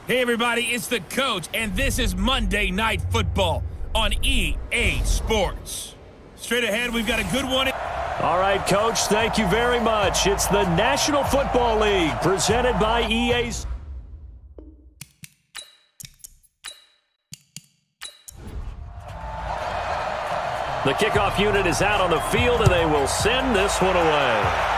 Hey everybody, it's the coach, and this is Monday Night Football on EA Sports. Straight ahead, we've got a good one. All right, Coach, thank you very much. It's the National Football League presented by EA. The kickoff unit is out on the field, and they will send this one away.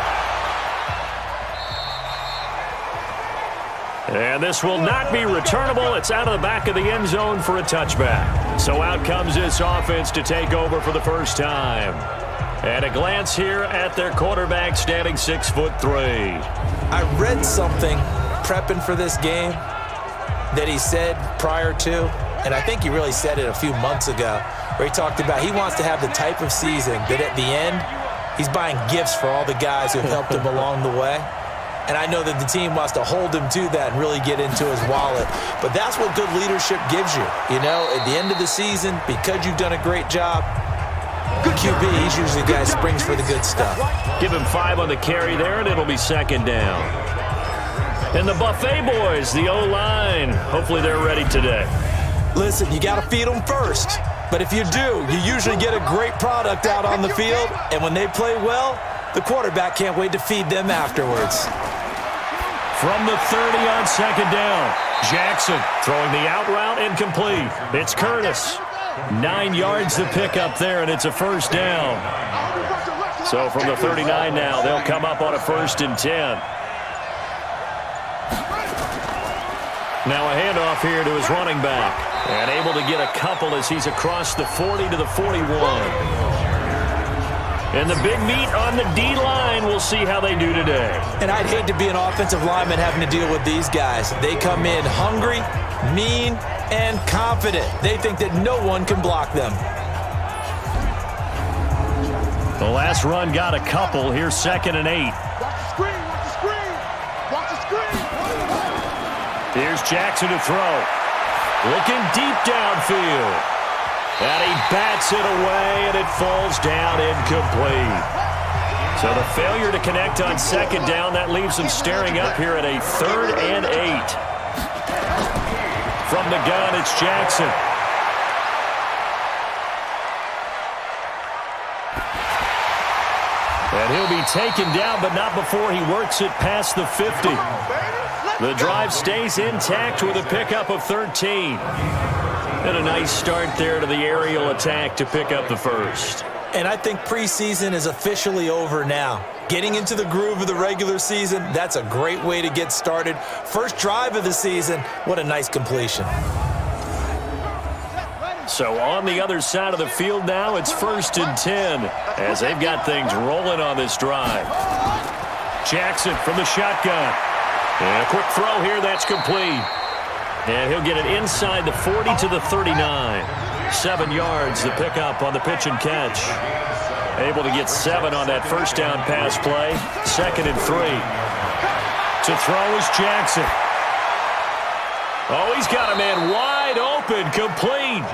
And this will not be returnable. It's out of the back of the end zone for a touchback. So out comes this offense to take over for the first time. And a glance here at their quarterback standing 6'3". I read something prepping for this game that he said prior to, and I think he really said it a few months ago, where he talked about he wants to have the type of season that at the end, he's buying gifts for all the guys who have helped him along the way. And I know that the team wants to hold him to that and really get into his wallet. But that's what good leadership gives you. You know, at the end of the season, because you've done a great job, good QB, he's usually the guy who springs for the good stuff. Give him 5 on the carry there, and it'll be second down. And the Buffet boys, the O-line, hopefully they're ready today. Listen, you got to feed them first. But if you do, you usually get a great product out on the field. And when they play well, the quarterback can't wait to feed them afterwards. From the 30 on second down, Jackson throwing the out route incomplete. It's Curtis. 9 yards to pick up there, and it's a first down. So from the 39 now, they'll come up on a 1st and 10. Now a handoff here to his running back. And able to get a couple as he's across the 40 to the 41. And the big meat on the D-line, we'll see how they do today. And I'd hate to be an offensive lineman having to deal with these guys. They come in hungry, mean, and confident. They think that no one can block them. The last run got a couple. Here's 2nd and 8. Here's Jackson to throw. Looking deep downfield. And he bats it away, and it falls down incomplete. So the failure to connect on 2nd down, that leaves him staring up here at a 3rd and 8. From the gun, it's Jackson. And he'll be taken down, but not before he works it past the 50. The drive stays intact with a pickup of 13. And a nice start there to the aerial attack to pick up the first. And I think preseason is officially over now. Getting into the groove of the regular season, that's a great way to get started. First drive of the season, what a nice completion. So on the other side of the field now, it's 1st and 10 as they've got things rolling on this drive. Jackson from the shotgun. And a quick throw here, that's complete. And he'll get it inside the 40 to the 39. 7 yards to pick up on the pitch and catch. Able to get 7 on that first down pass play. 2nd and 3. To throw is Jackson. Oh, he's got a man wide open, complete.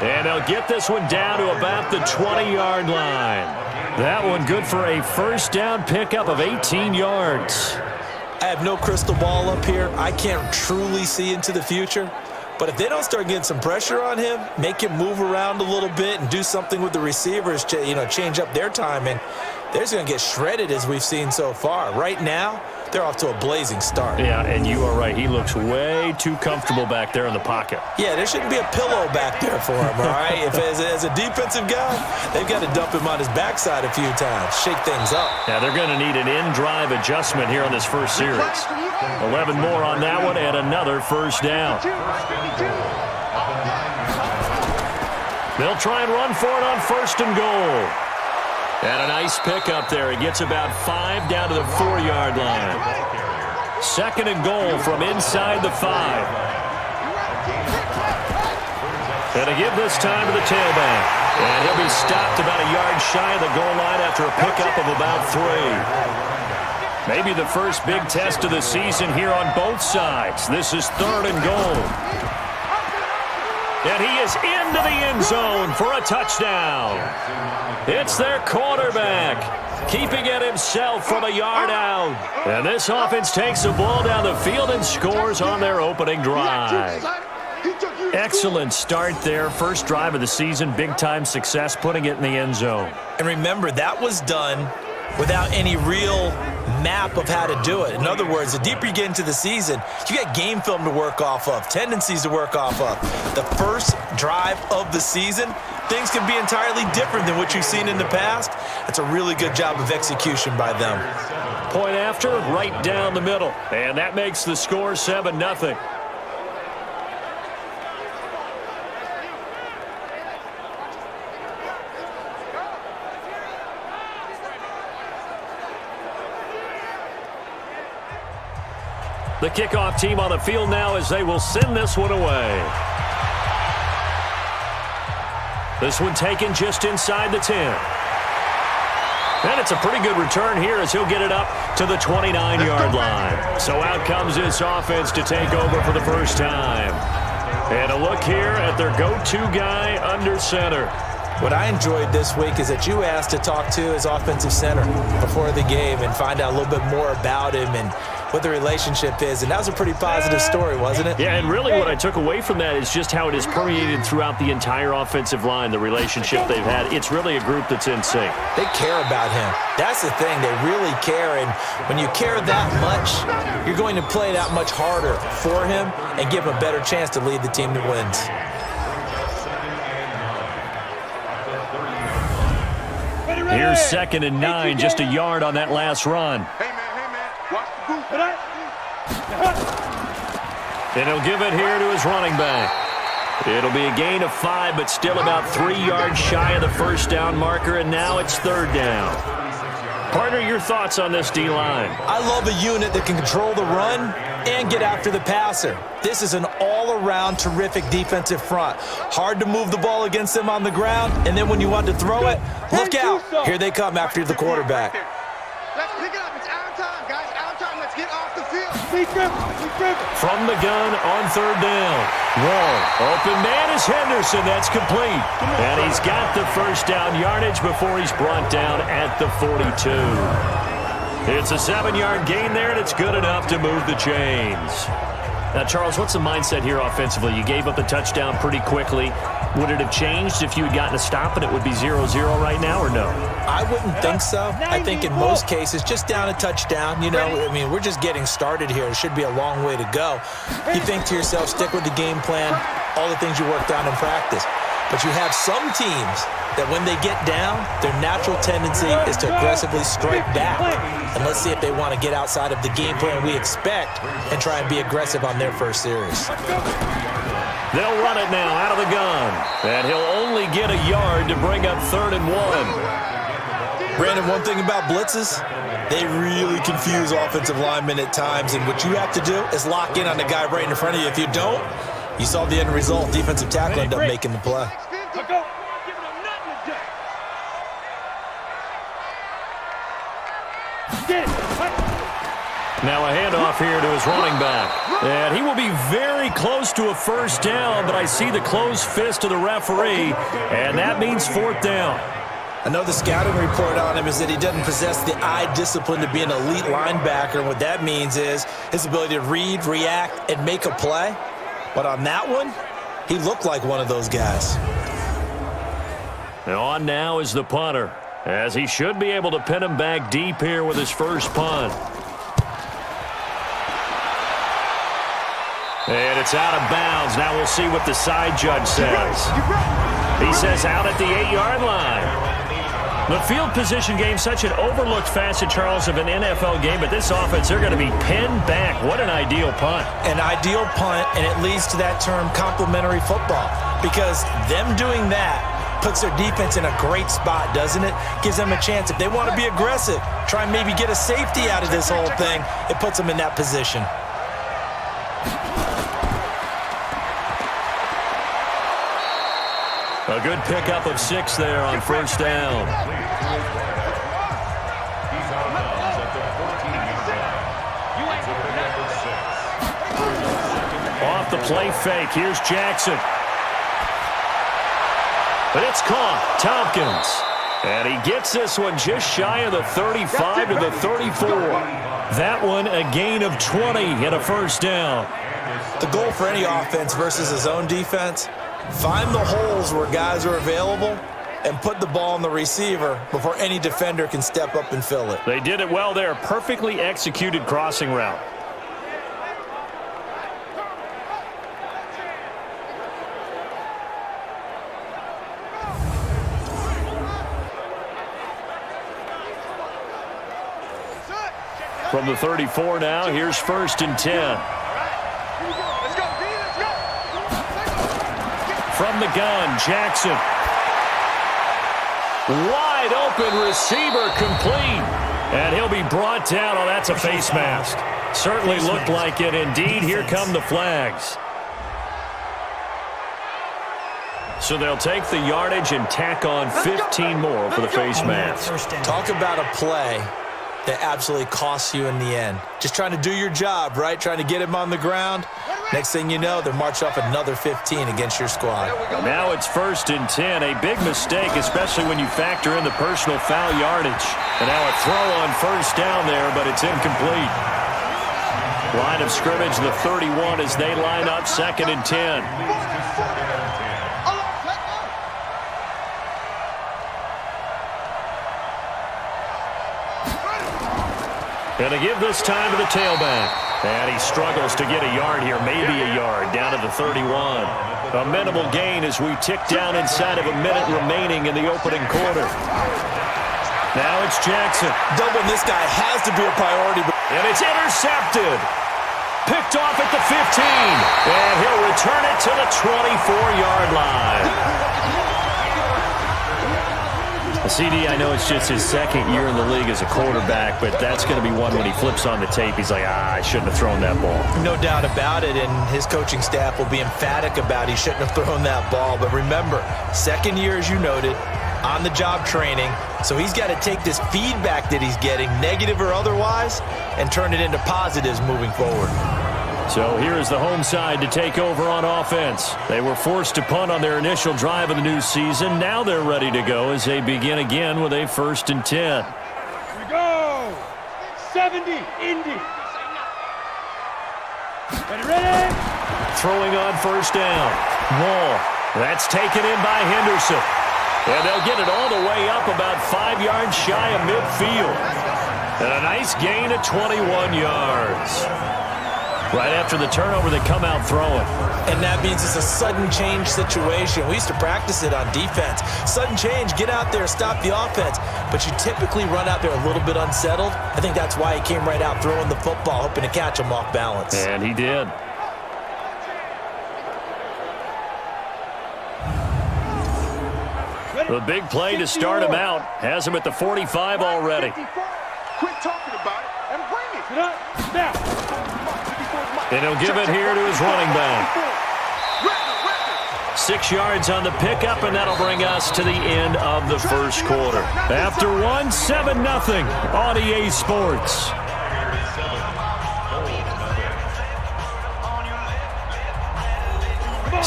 And they'll get this one down to about the 20-yard line. That one good for a first down pickup of 18 yards. I have no crystal ball up here. I can't truly see into the future. But if they don't start getting some pressure on him, make him move around a little bit and do something with the receivers, change up their timing, they're just going to get shredded as we've seen so far. Right now, they're off to a blazing start. Yeah, and you are right. He looks way too comfortable back there in the pocket. Yeah, there shouldn't be a pillow back there for him, all right? If as a defensive guy, they've got to dump him on his backside a few times, shake things up. Yeah, they're going to need an in-drive adjustment here on this first series. 11 more on that one and another first down. They'll try and run for it on 1st and goal. And a nice pickup there. He gets about 5 down to the 4-yard line. 2nd and goal from inside the 5. And to give this time to the tailback. And he'll be stopped about a yard shy of the goal line after a pickup of about 3. Maybe the first big test of the season here on both sides. This is 3rd and goal. And he is into the end zone for a touchdown. It's their quarterback, keeping it himself from a yard out. And this offense takes the ball down the field and scores on their opening drive. Excellent start there. First drive of the season, big-time success, putting it in the end zone. And remember, that was done without any real map of how to do it. In other words, the deeper you get into the season, you got game film to work off of, tendencies to work off of. The first drive of the season, things can be entirely different than what you've seen in the past. It's a really good job of execution by them. Point after, right down the middle. And that makes the score 7-0. The kickoff team on the field now as they will send this one away. This one taken just inside the 10. And it's a pretty good return here as he'll get it up to the 29-yard line. So out comes this offense to take over for the first time. And a look here at their go-to guy under center. What I enjoyed this week is that you asked to talk to his offensive center before the game and find out a little bit more about him and what the relationship is. And that was a pretty positive story, wasn't it? Yeah, and really what I took away from that is just how it is permeated throughout the entire offensive line, the relationship they've had. It's really a group that's in sync. They care about him. That's the thing. They really care. And when you care that much, you're going to play that much harder for him and give him a better chance to lead the team that wins. Here's 2nd and 9, just a yard on that last run. And he'll give it here to his running back. It'll be a gain of 5, but still about 3 yards shy of the first down marker, and now it's 3rd down. Partner, your thoughts on this D-line? I love a unit that can control the run and get after the passer. This is an all-around terrific defensive front. Hard to move the ball against them on the ground, and then when you want to throw it, look out. Here they come after the quarterback. Let's pick it up. It's our time, guys. Our time. Let's get off the field. From the gun on 3rd down. Wrong. Open man is Henderson. That's complete. And he's got the first down yardage before he's brought down at the 42. It's a 7-yard gain there, and it's good enough to move the chains. Now, Charles, what's the mindset here offensively? You gave up the touchdown pretty quickly. Would it have changed if you had gotten a stop and it would be 0-0 right now, or no? I wouldn't think so. I think in most cases, just down a touchdown, you know, I mean, we're just getting started here. It should be a long way to go. You think to yourself, stick with the game plan, all the things you worked on in practice. But you have some teams that when they get down, their natural tendency is to aggressively strike back. And let's see if they want to get outside of the game plan we expect and try and be aggressive on their first series. They'll run it now out of the gun. And he'll only get a yard to bring up 3rd and 1. Brandon, one thing about blitzes, they really confuse offensive linemen at times. And what you have to do is lock in on the guy right in front of you. If you don't, you saw the end result. Defensive tackle ended up making the play. Now a handoff here to his running back. And he will be very close to a first down, but I see the closed fist of the referee, and that means 4th down. I know the scouting report on him is that he doesn't possess the eye discipline to be an elite linebacker. And what that means is his ability to read, react, and make a play. But on that one, he looked like one of those guys. And on now is the punter, as he should be able to pin him back deep here with his first punt. And it's out of bounds. Now we'll see what the side judge says. He says out at the 8-yard line. The field position game, such an overlooked facet, Charles, of an NFL game, but this offense, they're going to be pinned back. What an ideal punt. An ideal punt, and it leads to that term complementary football, because them doing that puts their defense in a great spot, doesn't it? Gives them a chance. If they want to be aggressive, try and maybe get a safety out of this whole thing, it puts them in that position. A good pickup of 6 there on first down. Off the play fake, here's Jackson. But it's caught. Tompkins. And he gets this one just shy of the 35 to the 34. That one a gain of 20 and a first down. The goal for any offense versus his own defense, find the holes where guys are available and put the ball on the receiver before any defender can step up and fill it. They did it well there. Perfectly executed crossing route. From the 34 now, here's 1st and 10. From the gun, Jackson. Wide open receiver complete. And he'll be brought down. Oh, that's a face mask. Certainly looked like it indeed. Here come the flags. So they'll take the yardage and tack on 15 more for the face mask. Talk about a play that absolutely costs you in the end. Just trying to do your job, right? Trying to get him on the ground. Next thing you know, they'll march off another 15 against your squad. Now it's 1st and 10. A big mistake, especially when you factor in the personal foul yardage. And now a throw on 1st down there, but it's incomplete. Line of scrimmage, the 31 as they line up 2nd and 10. And to give this time to the tailback. And he struggles to get a yard here, maybe a yard, down to the 31. A minimal gain as we tick down inside of a minute remaining in the opening quarter. Now it's Jackson. Doubling this guy has to be a priority. And it's intercepted. Picked off at the 15. And he'll return it to the 24-yard line. CD, I know it's just his 2nd year in the league as a quarterback, but that's going to be one when he flips on the tape. He's like, I shouldn't have thrown that ball. No doubt about it, and his coaching staff will be emphatic about he shouldn't have thrown that ball. But remember, 2nd year, as you noted, on-the-job training, so he's got to take this feedback that he's getting, negative or otherwise, and turn it into positives moving forward. So here is the home side to take over on offense. They were forced to punt on their initial drive of the new season. Now they're ready to go as they begin again with a 1st and 10. Here we go. 70, Indy. Ready? Throwing on 1st down. Wall. That's taken in by Henderson. And they'll get it all the way up about 5 yards shy of midfield. And a nice gain of 21 yards. Right after the turnover, they come out throwing. And that means it's a sudden change situation. We used to practice it on defense. Sudden change, get out there, stop the offense. But you typically run out there a little bit unsettled. I think that's why he came right out throwing the football, hoping to catch him off balance. And he did. The big play to start him out. Has him at the 45 already. Quit talking about it and bring it. Get up. Now. And he'll give it here to his running back. 6 yards on the pickup, and that'll bring us to the end of the 1st quarter. After 1, 7-0 on EA Sports.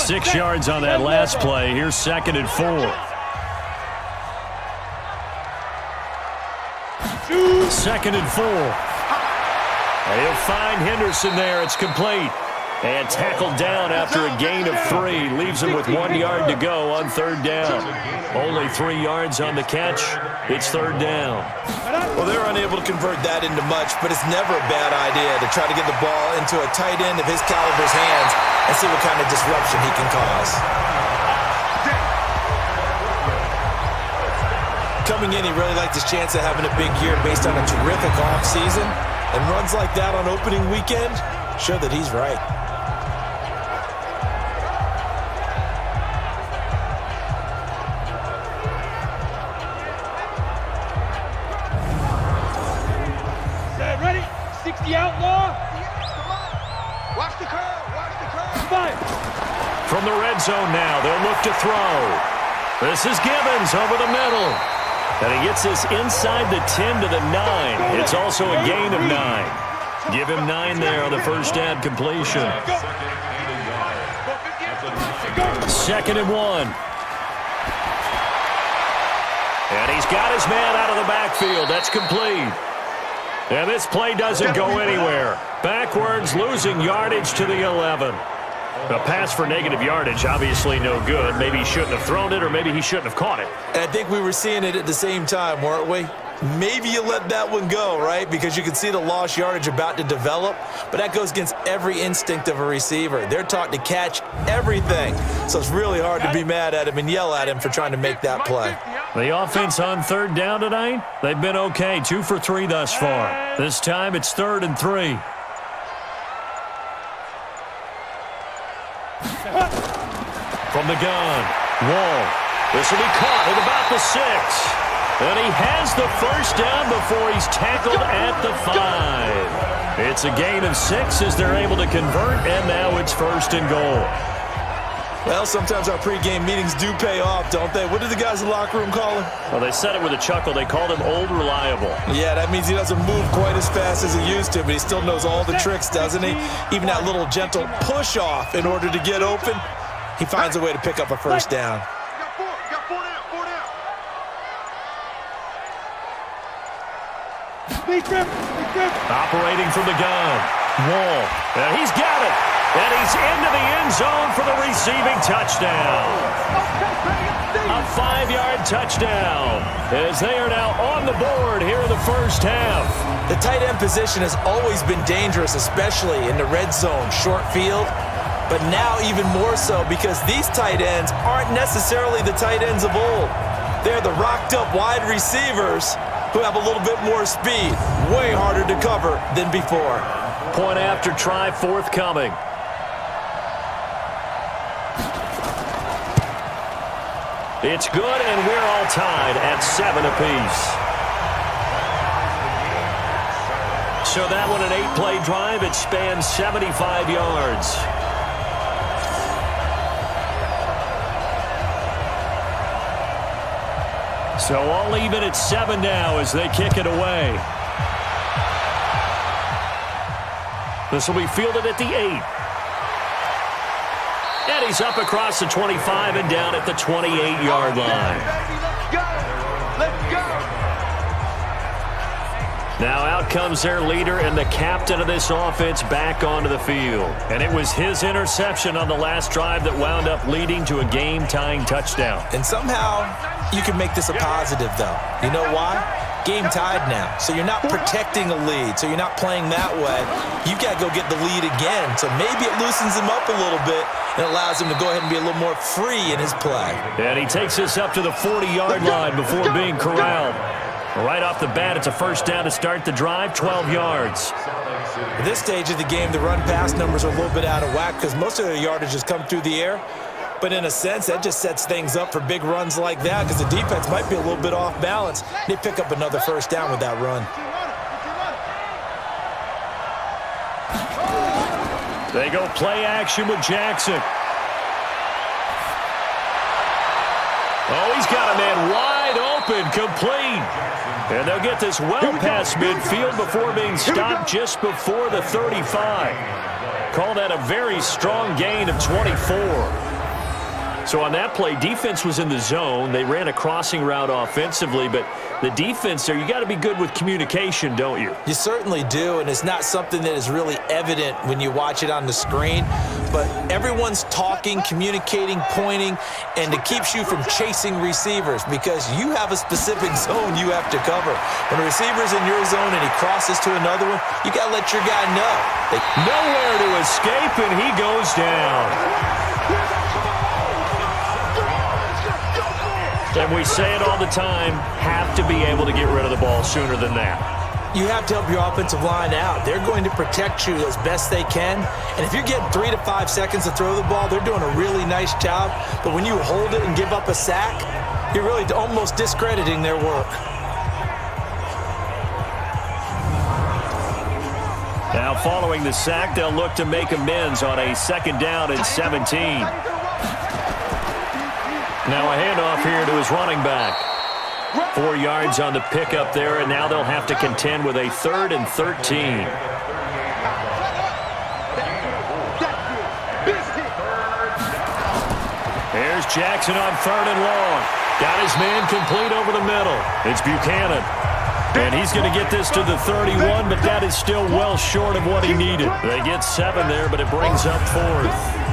Six yards on that last play. Here's 2nd and 4. 2nd and 4. He'll find Henderson there. It's complete. And tackled down after a gain of 3. Leaves him with 1 yard to go on 3rd down. Only 3 yards on the catch. It's 3rd down. Well, they're unable to convert that into much, but it's never a bad idea to try to get the ball into a tight end of his caliber's hands and see what kind of disruption he can cause. Coming in, he really liked his chance of having a big year based on a terrific offseason. And runs like that on opening weekend show that he's right. Ready? 60 outlaw. Watch the curve. Watch the curve. Fire. From the red zone now, they'll look to throw. This is Gibbons over the middle. And he gets this inside the 10 to the 9. It's also a gain of 9. Give him 9 there on the 1st down completion. 2nd and 1. And he's got his man out of the backfield. That's complete. And this play doesn't go anywhere. Backwards, losing yardage to the 11. A pass for negative yardage, obviously no good. Maybe he shouldn't have thrown it, or maybe he shouldn't have caught it. And I think we were seeing it at the same time, weren't we? Maybe you let that one go, right? Because you can see the lost yardage about to develop, but that goes against every instinct of a receiver. They're taught to catch everything, so it's really hard to be mad at him and yell at him for trying to make that play. The offense on third down tonight, they've been okay, 2 for 3 thus far. This time it's 3rd and 3. From the gun, Wall. This will be caught at about the 6. And he has the first down before he's tackled at the 5. It's a gain of 6 as they're able to convert, and now it's 1st and goal. Well, sometimes our pregame meetings do pay off, don't they? What did the guys in the locker room call him? Well, they said it with a chuckle. They called him Old Reliable. Yeah, that means he doesn't move quite as fast as he used to, but he still knows all the tricks, doesn't he? Even that little gentle push-off in order to get open, he finds a way to pick up a first down. Got four down. Operating from the gun, Wall. And he's got it. And he's into the end zone for the receiving touchdown. A 5-yard touchdown as they are now on the board here in the first half. The tight end position has always been dangerous, especially in the red zone, short field. But now even more so because these tight ends aren't necessarily the tight ends of old. They're the rocked-up wide receivers who have a little bit more speed. Way harder to cover than before. Point after try forthcoming. It's good, and we're all tied at 7 apiece. So that one, an 8-play drive. It spans 75 yards. So all even at 7 now as they kick it away. This will be fielded at the 8. And he's up across the 25 and down at the 28-yard line. Let's go. Now out comes their leader and the captain of this offense back onto the field. And it was his interception on the last drive that wound up leading to a game-tying touchdown. And somehow you can make this a positive, though. You know why? Game tied now. So you're not protecting a lead. So you're not playing that way. You've got to go get the lead again. So maybe it loosens him up a little bit and allows him to go ahead and be a little more free in his play. And he takes this up to the 40-yard line before being corralled. Right off the bat, it's a first down to start the drive, 12 yards. At this stage of the game, the run-pass numbers are a little bit out of whack because most of their yardage has come through the air. But in a sense, that just sets things up for big runs like that because the defense might be a little bit off balance. They pick up another first down with that run. They go play action with Jackson. Oh, he's got a man wide open, complete. And they'll get this well past midfield before being stopped just before the 35. Call that a very strong gain of 24. So on that play, defense was in the zone. They ran a crossing route offensively, but the defense there, you got to be good with communication, don't you? You certainly do, and it's not something that is really evident when you watch it on the screen. But everyone's talking, communicating, pointing, and it keeps you from chasing receivers because you have a specific zone you have to cover. When a receiver's in your zone and he crosses to another one, you got to let your guy know. Nowhere to escape, and he goes down. And we say it all the time, have to be able to get rid of the ball sooner than that. You have to help your offensive line out. They're going to protect you as best they can. And if you're getting 3 to 5 seconds to throw the ball, they're doing a really nice job. But when you hold it and give up a sack, you're really almost discrediting their work. Now following the sack, they'll look to make amends on a 2nd down and 17. Now a handoff here to his running back. 4 yards on the pickup there, and now they'll have to contend with a 3rd and 13. Here's Jackson on 3rd and long. Got his man complete over the middle. It's Buchanan. And he's going to get this to the 31, but that is still well short of what he needed. They get 7 there, but it brings up 4th.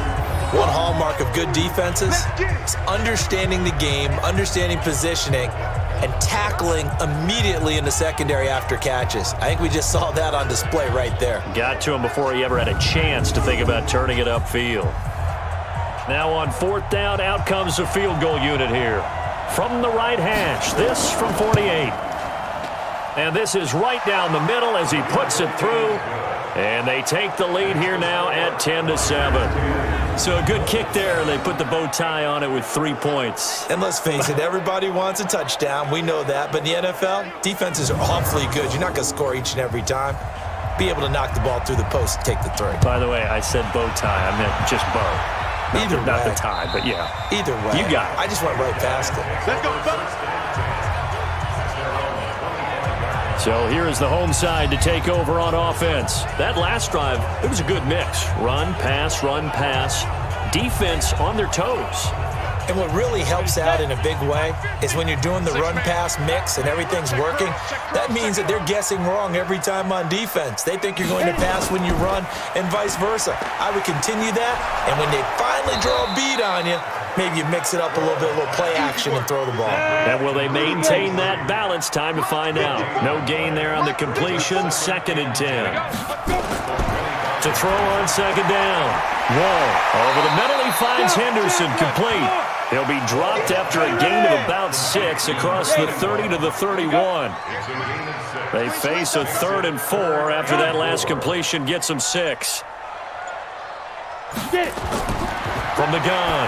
One hallmark of good defenses is understanding the game, understanding positioning, and tackling immediately in the secondary after catches. I think we just saw that on display right there. Got to him before he ever had a chance to think about turning it upfield. Now on 4th down, out comes the field goal unit here. From the right hash, this from 48. And this is right down the middle as he puts it through. And they take the lead here now at 10-7. So a good kick there. They put the bow tie on it with 3 points. And let's face it, everybody wants a touchdown. We know that. But in the NFL, defenses are awfully good. You're not going to score each and every time. Be able to knock the ball through the post and take the 3. By the way, I said bow tie. I meant just bow. Not the tie, but yeah. Either way. You got it. I just went right past it. Let's go, fellas. So here is the home side to take over on offense. That last drive, it was a good mix. Run, pass, defense on their toes. And what really helps out in a big way is when you're doing the run-pass mix and everything's working, that means that they're guessing wrong every time on defense. They think you're going to pass when you run and vice versa. I would continue that, and when they finally draw a beat on you, maybe you mix it up a little bit, a little play action and throw the ball. And will they maintain that balance? Time to find out. No gain there on the completion. 2nd and 10. To throw on 2nd down. Wall over the middle. He finds Henderson complete. He'll be dropped after a gain of about 6 across the 30 to the 31. They face a 3rd and 4 after that last completion gets them 6. From the gun,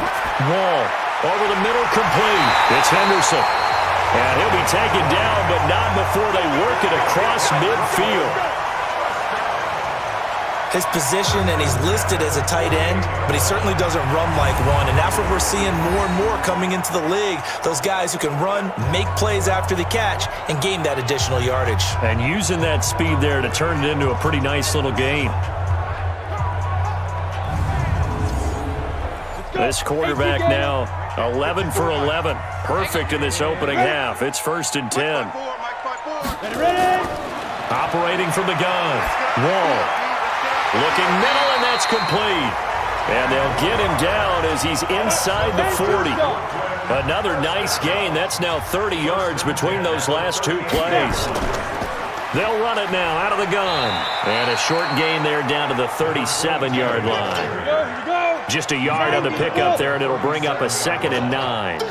Wall over the middle, complete. It's Henderson. And he'll be taken down, but not before they work it across midfield. His position, and he's listed as a tight end, but he certainly doesn't run like one, and that's what we're seeing more and more coming into the league. Those guys who can run, make plays after the catch, and gain that additional yardage. And using that speed there to turn it into a pretty nice little gain. This quarterback now, 11 for 11. Perfect in this opening half. It's 1st and 10. Operating from the gun. Wall. Looking middle, and that's complete. And they'll get him down as he's inside the 40. Another nice gain. That's now 30 yards between those last 2 plays. They'll run it now out of the gun. And a short gain there down to the 37-yard line. Just a yard on the pickup there, and it'll bring up a 2nd and 9.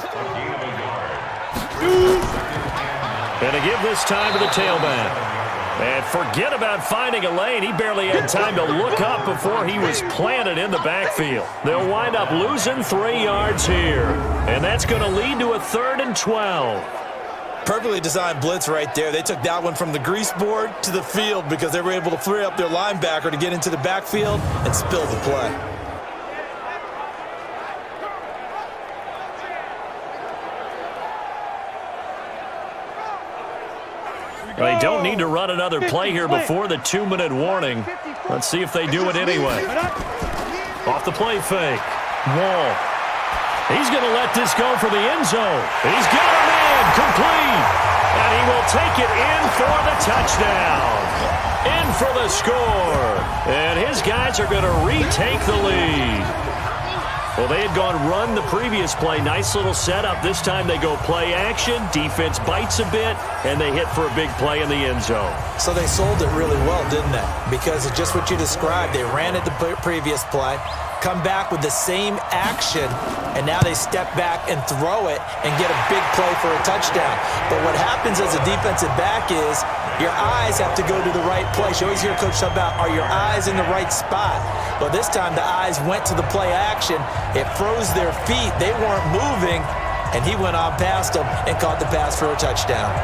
And to give this time to the tailback. And forget about finding a lane. He barely had time to look up before he was planted in the backfield. They'll wind up losing 3 yards here. And that's going to lead to a 3rd and 12. Perfectly designed blitz right there. They took that one from the grease board to the field because they were able to free up their linebacker to get into the backfield and spill the play. They don't need to run another play here before the 2-minute warning. Let's see if they do it anyway. Off the play fake. Wall. He's going to let this go for the end zone. He's got a man complete. And he will take it in for the touchdown. In for the score. And his guys are going to retake the lead. Well, they had gone run the previous play. Nice little setup. This time they go play action. Defense bites a bit, and they hit for a big play in the end zone. So they sold it really well, didn't they? Because of just what you described. They ran it the previous play, come back with the same action, and now they step back and throw it and get a big play for a touchdown. But what happens as a defensive back is your eyes have to go to the right place. You always hear Coach talk about, are your eyes in the right spot? But this time the eyes went to the play action. It froze their feet. They weren't moving, and he went on past them and caught the pass for a touchdown.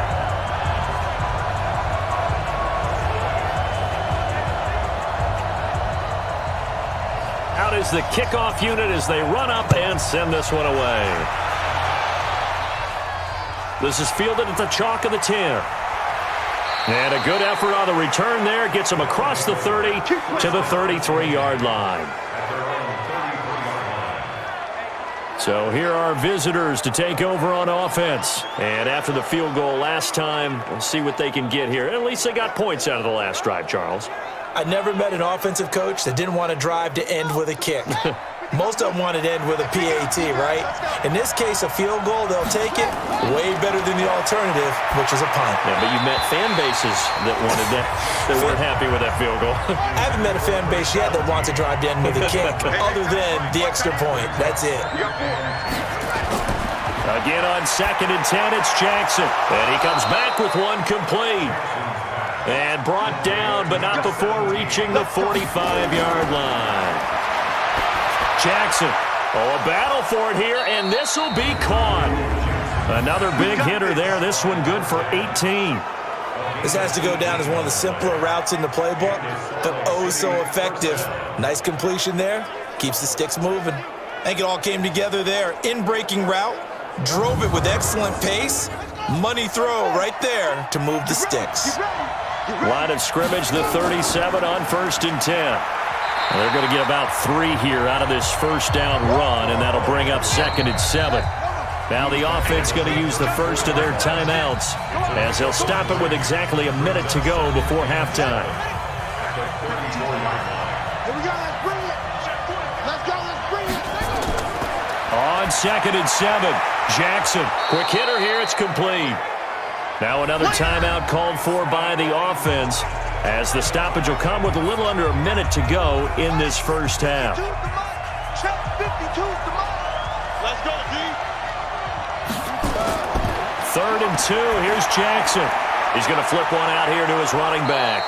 Out is the kickoff unit as they run up and send this one away. This is fielded at the chalk of the 10. And a good effort on the return there. Gets him across the 30 to the 33-yard line. So here are visitors to take over on offense. And after the field goal last time, we'll see what they can get here. At least they got points out of the last drive, Charles. I never met an offensive coach that didn't want to drive to end with a kick. Most of them wanted to end with a PAT, right? In this case, a field goal, they'll take it way better than the alternative, which is a punt. Yeah, but you've met fan bases that wanted that, that weren't happy with that field goal. I haven't met a fan base yet that wants to drive to end with a kick, other than the extra point. That's it. Again on 2nd and 10, it's Jackson. And he comes back with one complete. And brought down, but not before reaching the 45-yard line. Jackson, a battle for it here, and this will be caught. Another big hitter there. This one good for 18. This has to go down as one of the simpler routes in the playbook, but oh so effective. Nice completion there. Keeps the sticks moving. I think it all came together there. In-breaking route. Drove it with excellent pace. Money throw right there to move the sticks. Line of scrimmage, the 37 on 1st and 10. And they're going to get about 3 here out of this first down run, and that'll bring up 2nd and 7. Now the offense going to use the first of their timeouts as they'll stop it with exactly a minute to go before halftime. Here we go, let's bring it. Let's go, let's bring it. On 2nd and 7, Jackson. Quick hitter here, it's complete. Now another timeout called for by the offense as the stoppage will come with a little under a minute to go in this first half. Check 52's the mark. Let's go, D. 3rd and 2, here's Jackson. He's going to flip one out here to his running back.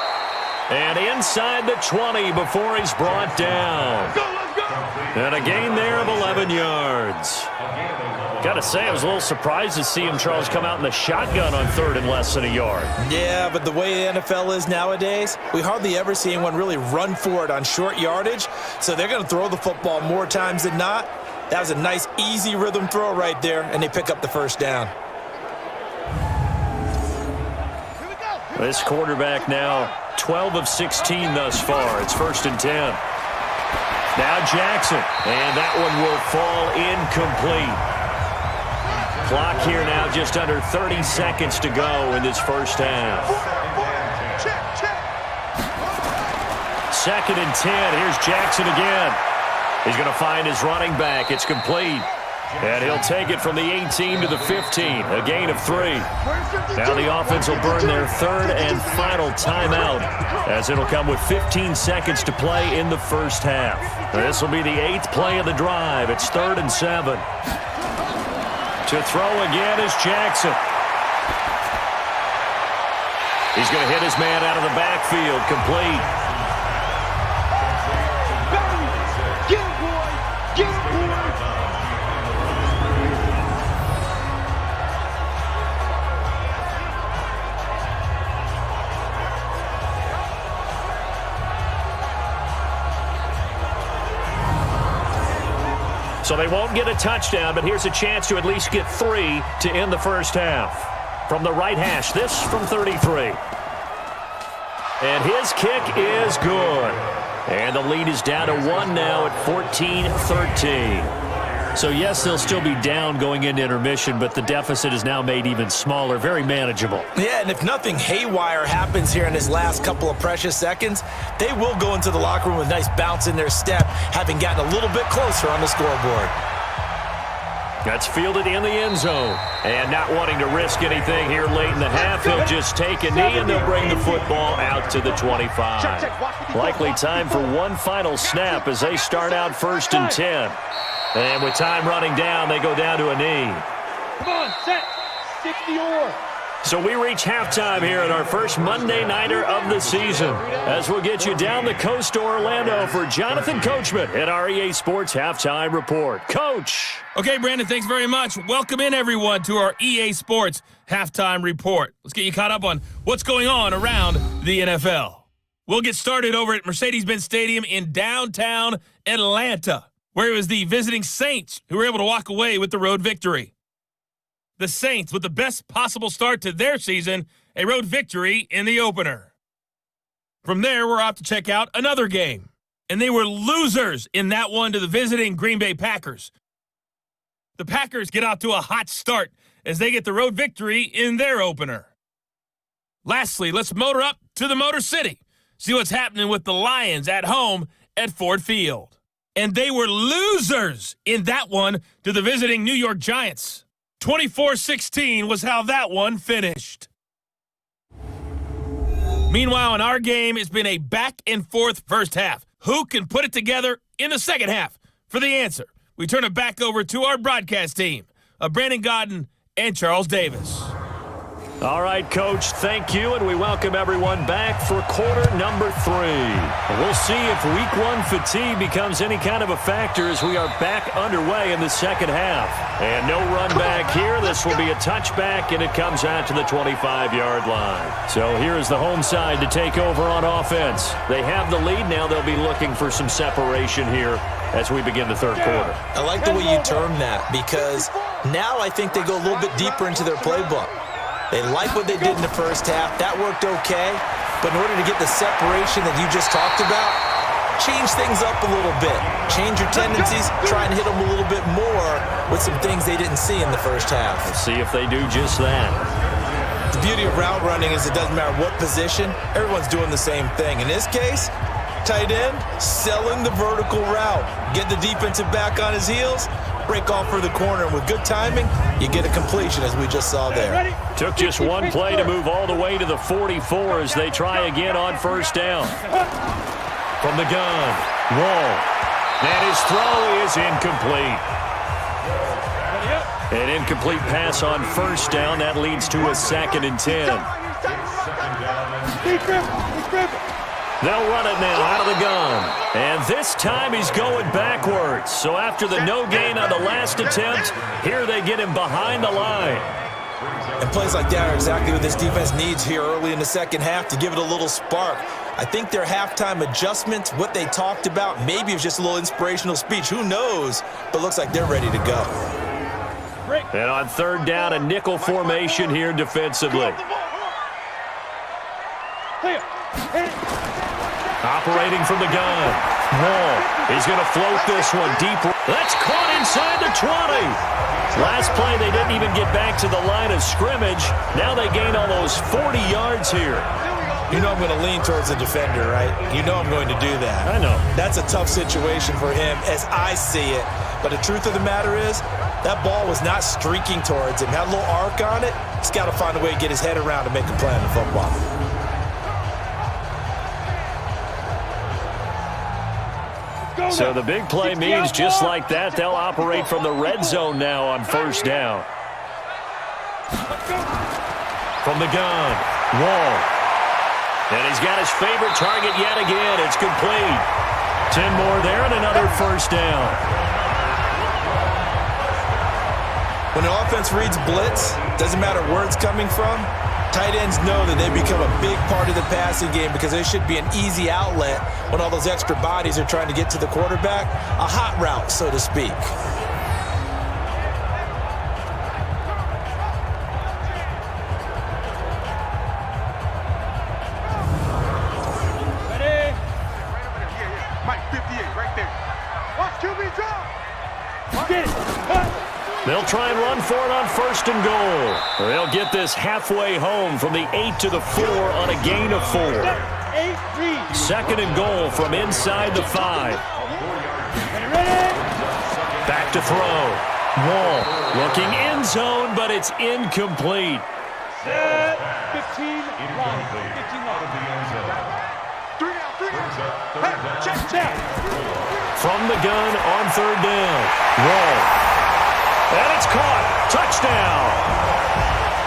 And inside the 20 before he's brought down. Let's go. And a gain there of 11 yards. Got to say, I was a little surprised to see him, Charles, come out in the shotgun on 3rd and less than a yard. Yeah, but the way the NFL is nowadays, we hardly ever see anyone really run for it on short yardage, so they're going to throw the football more times than not. That was a nice, easy rhythm throw right there, and they pick up the first down. This quarterback now 12 of 16 thus far. It's 1st and 10. Now Jackson, and that one will fall incomplete. Clock here now just under 30 seconds to go in this first half. 2nd and 10. Here's Jackson again. He's going to find his running back. It's complete. And he'll take it from the 18 to the 15. A gain of 3. Now the offense will burn their 3rd and final timeout as it'll come with 15 seconds to play in the first half. This will be the 8th play of the drive. It's 3rd and 7. To throw again is Jackson. He's going to hit his man out of the backfield, complete. Get him, boy! Get him, boy! So they won't get a touchdown, but here's a chance to at least get 3 to end the first half. From the right hash, this from 33. And his kick is good. And the lead is down to 1 now at 14-13. So yes, they'll still be down going into intermission, but the deficit is now made even smaller, very manageable. Yeah, and if nothing haywire happens here in his last couple of precious seconds, they will go into the locker room with a nice bounce in their step, having gotten a little bit closer on the scoreboard. That's fielded in the end zone. And not wanting to risk anything here late in the half, he'll just take a knee and they'll bring the football out to the 25. Likely time for one final snap as they start out 1st and 10. And with time running down, they go down to a knee. Come on, set. 60 or. So we reach halftime here at our first Monday Nighter of the season, as we'll get you down the coast to Orlando for Jonathan Coachman at our EA Sports Halftime Report. Coach! Okay, Brandon, thanks very much. Welcome in, everyone, to our EA Sports Halftime Report. Let's get you caught up on what's going on around the NFL. We'll get started over at Mercedes-Benz Stadium in downtown Atlanta, where it was the visiting Saints who were able to walk away with the road victory. The Saints, with the best possible start to their season, a road victory in the opener. From there, we're off to check out another game. And they were losers in that one to the visiting Green Bay Packers. The Packers get out to a hot start as they get the road victory in their opener. Lastly, let's motor up to the Motor City. See what's happening with the Lions at home at Ford Field. And they were losers in that one to the visiting New York Giants. 24-16 was how that one finished. Meanwhile, in our game, it's been a back-and-forth first half. Who can put it together in the second half? For the answer, we turn it back over to our broadcast team of Brandon Godden and Charles Davis. All right, Coach, thank you, and we welcome everyone back for quarter number 3. We'll see if week 1 fatigue becomes any kind of a factor as we are back underway in the second half. And no run back here. This will be a touchback, and it comes out to the 25-yard line. So here's the home side to take over on offense. They have the lead. Now they'll be looking for some separation here as we begin the third quarter. I like the way you term that because now I think they go a little bit deeper into their playbook. They like what they did in the first half. That worked okay. But in order to get the separation that you just talked about, change things up a little bit. Change your tendencies. Try and hit them a little bit more with some things they didn't see in the first half. We'll see if they do just that. The beauty of route running is it doesn't matter what position. Everyone's doing the same thing. In this case, tight end, selling the vertical route. Get the defensive back on his heels. Break off for the corner, and with good timing, you get a completion as we just saw there. Took just one play to move all the way to the 44 as they try again on first down. From the gun, Wall. And his throw is incomplete. An incomplete pass on first down. That leads to a 2nd and 10. They'll run it now out of the gun. And this time he's going backwards. So after the no gain on the last attempt, here they get him behind the line. And plays like that are exactly what this defense needs here early in the second half to give it a little spark. I think their halftime adjustments, what they talked about, maybe it was just a little inspirational speech. Who knows? But looks like they're ready to go. And on third down, a nickel formation here defensively. Operating from the gun. Wall. He's going to float this one deep. That's caught inside the 20. Last play, they didn't even get back to the line of scrimmage. Now they gain almost 40 yards here. You know I'm going to lean towards the defender, right? You know I'm going to do that. I know. That's a tough situation for him as I see it. But the truth of the matter is, that ball was not streaking towards him. Had a little arc on it. He's got to find a way to get his head around and make a play on the football. So the big play means just like that, they'll operate from the red zone now on first down. From the gun, Wall. And he's got his favorite target yet again. It's complete. 10 more there and another first down. When an offense reads blitz, doesn't matter where it's coming from, tight ends know that they become a big part of the passing game because there should be an easy outlet when all those extra bodies are trying to get to the quarterback. A hot route, so to speak. Ready? Mike, 58, right there. Watch QB drop. Get it. They'll try and run for it on first and goal. They'll get this halfway home from the 8 to the 4 on a gain of 4. 2nd and goal from inside the 5. Back to throw. Wall looking end zone, but it's incomplete. 15 long. 15 long. 3 down. Hey, check. From the gun on third down. Wall. And it's caught. Touchdown.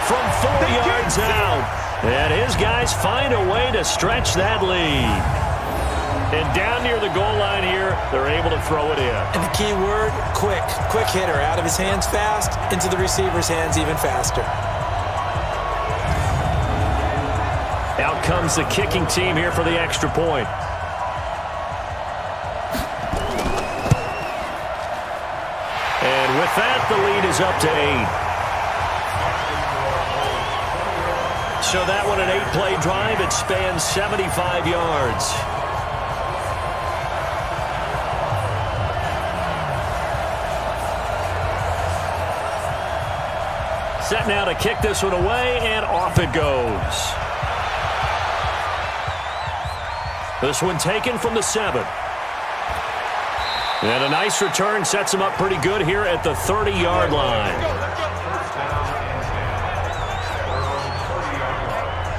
From 4 yards out. And his guys find a way to stretch that lead. And down near the goal line here, they're able to throw it in. And the key word, quick. Quick hitter. Out of his hands fast, into the receiver's hands even faster. Out comes the kicking team here for the extra point. And with that, the lead is up to 8. So that one, an 8-play drive. It spans 75 yards. Set now to kick this one away, and off it goes. This one taken from the 7. And a nice return sets him up pretty good here at the 30-yard line.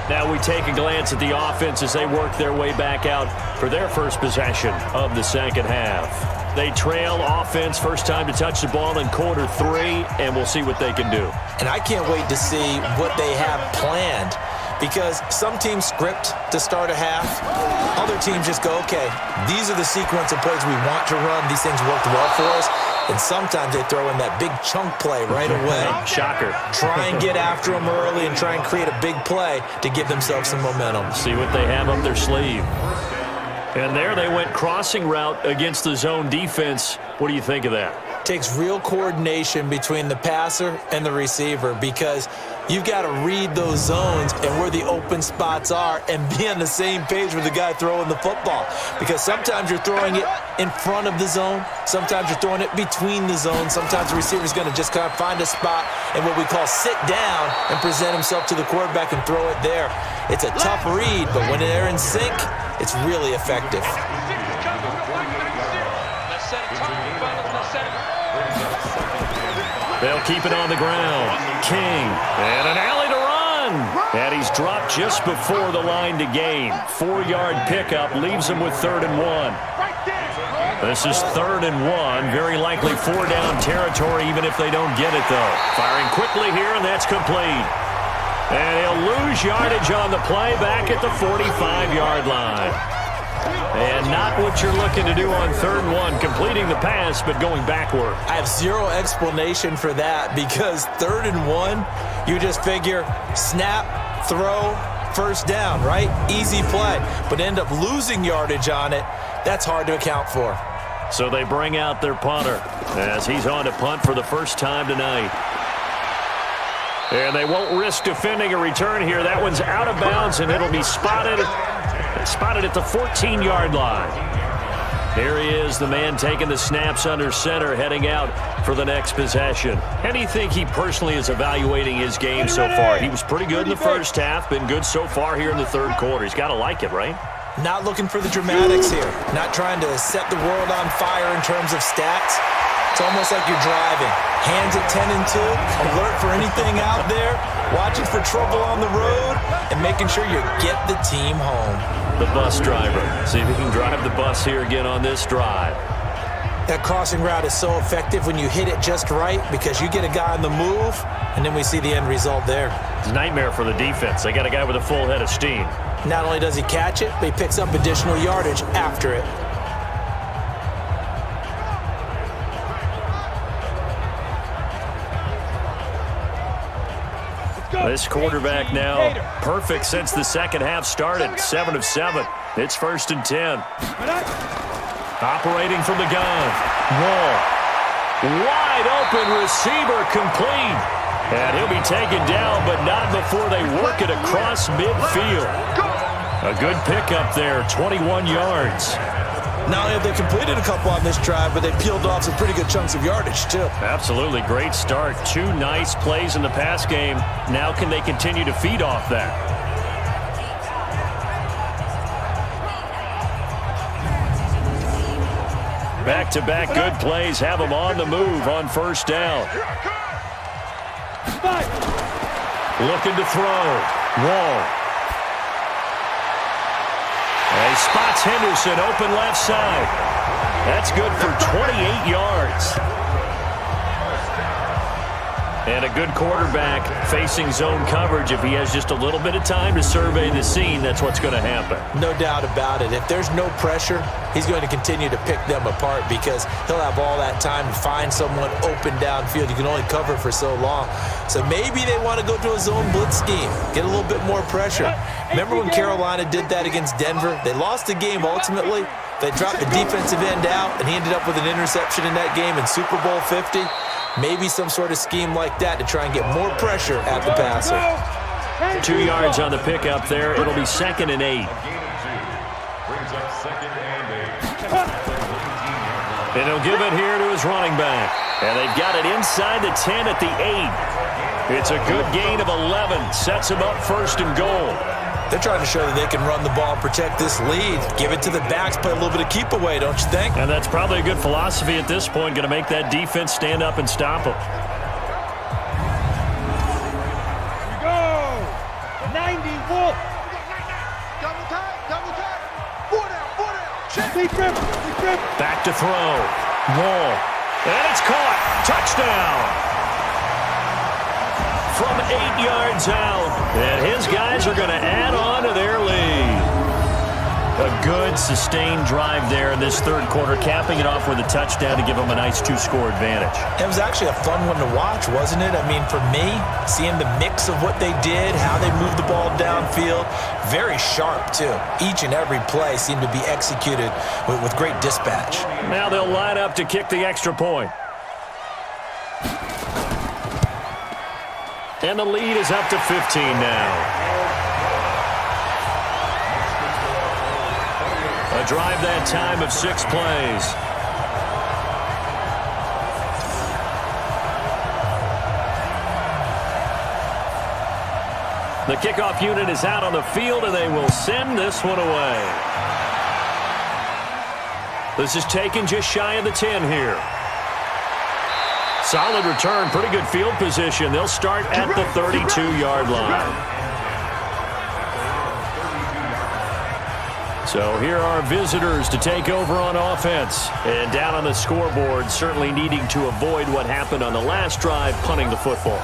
Now we take a glance at the offense as they work their way back out for their first possession of the second half. They trail offense, first time to touch the ball in quarter 3, and we'll see what they can do. And I can't wait to see what they have planned, because some teams script to start a half. Other teams just go, okay, these are the sequence of plays we want to run. These things worked well for us. And sometimes they throw in that big chunk play right away. Shocker. Try and get after them early and try and create a big play to give themselves some momentum. See what they have up their sleeve. And there they went crossing route against the zone defense. What do you think of that? Takes real coordination between the passer and the receiver, because you've got to read those zones and where the open spots are and be on the same page with the guy throwing the football. Because sometimes you're throwing it in front of the zone. Sometimes you're throwing it between the zones. Sometimes the receiver's going to just kind of find a spot and what we call sit down and present himself to the quarterback and throw it there. It's a tough read, but when they're in sync, it's really effective. They'll keep it on the ground. King, and an alley to run. And he's dropped just before the line to gain. 4-yard pickup leaves him with 3rd and 1. This is 3rd and 1. Very likely 4-down territory, even if they don't get it, though. Firing quickly here, and that's complete. And he'll lose yardage on the play back at the 45-yard line. And not what you're looking to do on 3rd and 1, completing the pass, but going backward. I have zero explanation for that, because 3rd and 1, you just figure snap, throw, first down, right? Easy play. But end up losing yardage on it. That's hard to account for. So they bring out their punter as he's on to punt for the first time tonight. And they won't risk defending a return here. That one's out of bounds, and it'll be spotted at the 14-yard line. Here he is, the man taking the snaps under center, heading out for the next possession. How do you think he personally is evaluating his game so far? He was pretty good in the first half, been good so far here in the 3rd quarter. He's got to like it, right? Not looking for the dramatics here. Not trying to set the world on fire in terms of stats. It's almost like you're driving. Hands at 10 and 2, alert for anything out there, watching for trouble on the road, and making sure you get the team home. The bus driver. See if he can drive the bus here again on this drive. That crossing route is so effective when you hit it just right, because you get a guy on the move, and then we see the end result there. It's a nightmare for the defense. They got a guy with a full head of steam. Not only does he catch it, but he picks up additional yardage after it. This quarterback now perfect since the second half started. 7 of 7. It's 1st and 10. Operating from the gun. Wall. Wide open receiver complete. And he'll be taken down, but not before they work it across midfield. A good pickup there, 21 yards. Not only have they completed a couple on this drive, but they peeled off some pretty good chunks of yardage, too. Absolutely. Great start. 2 nice plays in the pass game. Now can they continue to feed off that? Back-to-back good plays have them on the move on 1st down. Looking to throw. Wall. He spots Henderson open left side. That's good for 28 yards. And a good quarterback facing zone coverage. If he has just a little bit of time to survey the scene, that's what's going to happen. No doubt about it. If there's no pressure, he's going to continue to pick them apart, because he'll have all that time to find someone open downfield. You can only cover for so long. So maybe they want to go to a zone blitz scheme, get a little bit more pressure. Remember when Carolina did that against Denver? They lost the game ultimately. They dropped the defensive end out, and he ended up with an interception in that game in Super Bowl 50. Maybe some sort of scheme like that to try and get more pressure at the passer. 2 yards on the pickup there. It'll be 2nd and 8. And he'll give it here to his running back. And they've got it inside the 10 at the 8. It's a good gain of 11. Sets him up first and goal. They're trying to show that they can run the ball and protect this lead. Give it to the backs, play a little bit of keep away, don't you think? And that's probably a good philosophy at this point, going to make that defense stand up and stop them. Here we go. 90 Wolf. Double tag. 4 down. Check. Big grip. Back to throw. Wall. And it's caught. Touchdown. From 8 yards out. And his guys are going to add on to their lead. A good, sustained drive there in this third quarter, capping it off with a touchdown to give them a nice 2-score advantage. It was actually a fun one to watch, wasn't it? I mean, for me, seeing the mix of what they did, how they moved the ball downfield, very sharp, too. Each and every play seemed to be executed with great dispatch. Now they'll line up to kick the extra point. And the lead is up to 15 now. A drive that time of 6 plays. The kickoff unit is out on the field, and they will send this one away. This is taken just shy of the 10 here. Solid return, pretty good field position. They'll start at the 32-yard line. So here are visitors to take over on offense. And down on the scoreboard, certainly needing to avoid what happened on the last drive, punting the football.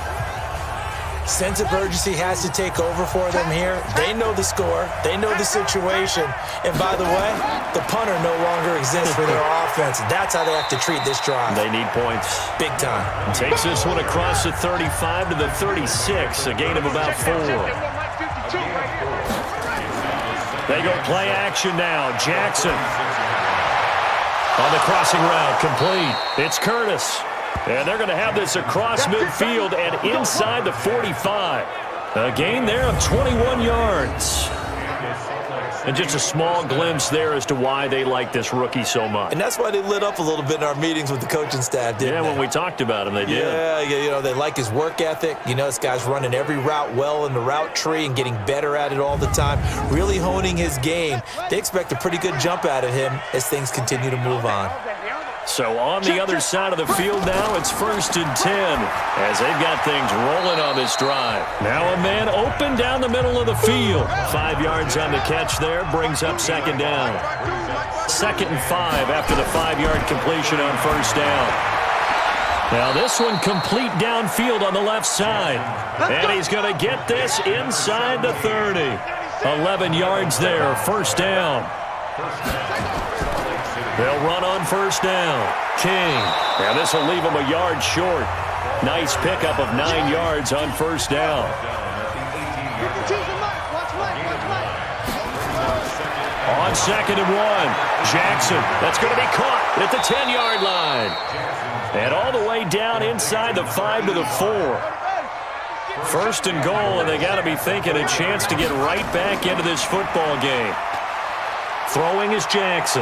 Sense of urgency has to take over for them here. They know the score. They know the situation. And by the way, the punter no longer exists for their offense. That's how they have to treat this drive. They need points. Big time. Takes this one across the 35 to the 36, a gain of about 4. They go play action now. Jackson on the crossing route, complete. It's Curtis. And they're going to have this across midfield and inside the 45. A gain there of 21 yards. And just a small glimpse there as to why they like this rookie so much. And that's why they lit up a little bit in our meetings with the coaching staff, didn't they? When we talked about him, they did. Yeah, you know, they like his work ethic. You know, this guy's running every route well in the route tree and getting better at it all the time, really honing his game. They expect a pretty good jump out of him as things continue to move on. So on the other side of the field now, it's 1st and 10 as they've got things rolling on this drive. Now a man open down the middle of the field. 5 yards on the catch there, brings up 2nd down. 2nd and 5 after the 5-yard completion on 1st down. Now this one complete downfield on the left side. And he's going to get this inside the 30. 11 yards there, 1st down. They'll run on 1st down. King. Now this will leave him a yard short. Nice pickup of 9 yards on 1st down. On 2nd and 1. Jackson. That's going to be caught at the 10-yard line. And all the way down inside the 5 to the 4. 1st and goal, and they got to be thinking a chance to get right back into this football game. Throwing is Jackson.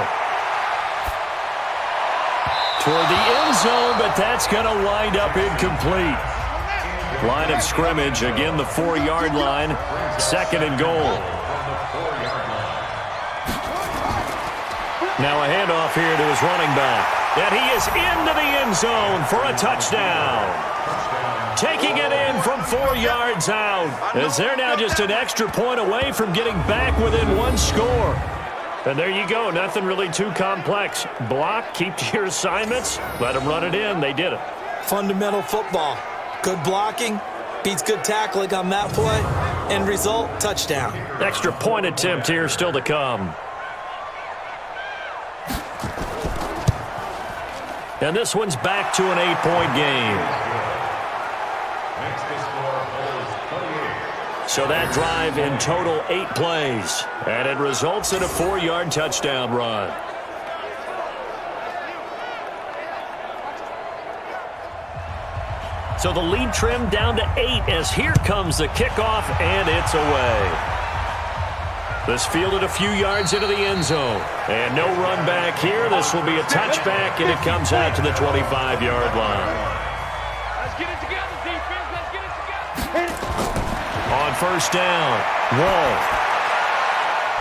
Toward the end zone, but that's going to wind up incomplete. Line of scrimmage, again the 4-yard line, 2nd and goal. Now a handoff here to his running back. And he is into the end zone for a touchdown. Taking it in from 4 yards out, as they're now just an extra point away from getting back within 1 score. And there you go. Nothing really too complex. Block, keep to your assignments, let them run it in. They did it. Fundamental football. Good blocking beats good tackling on that play. End result, touchdown. Extra point attempt here still to come. And this one's back to an 8-point game. So that drive in total 8 plays. And it results in a 4-yard touchdown run. So the lead trimmed down to 8 as here comes the kickoff, and it's away. This fielded a few yards into the end zone. And no run back here. This will be a touchback, and it comes out to the 25-yard line. Let's get it together, defense. Let's get it together. On first down, Wall.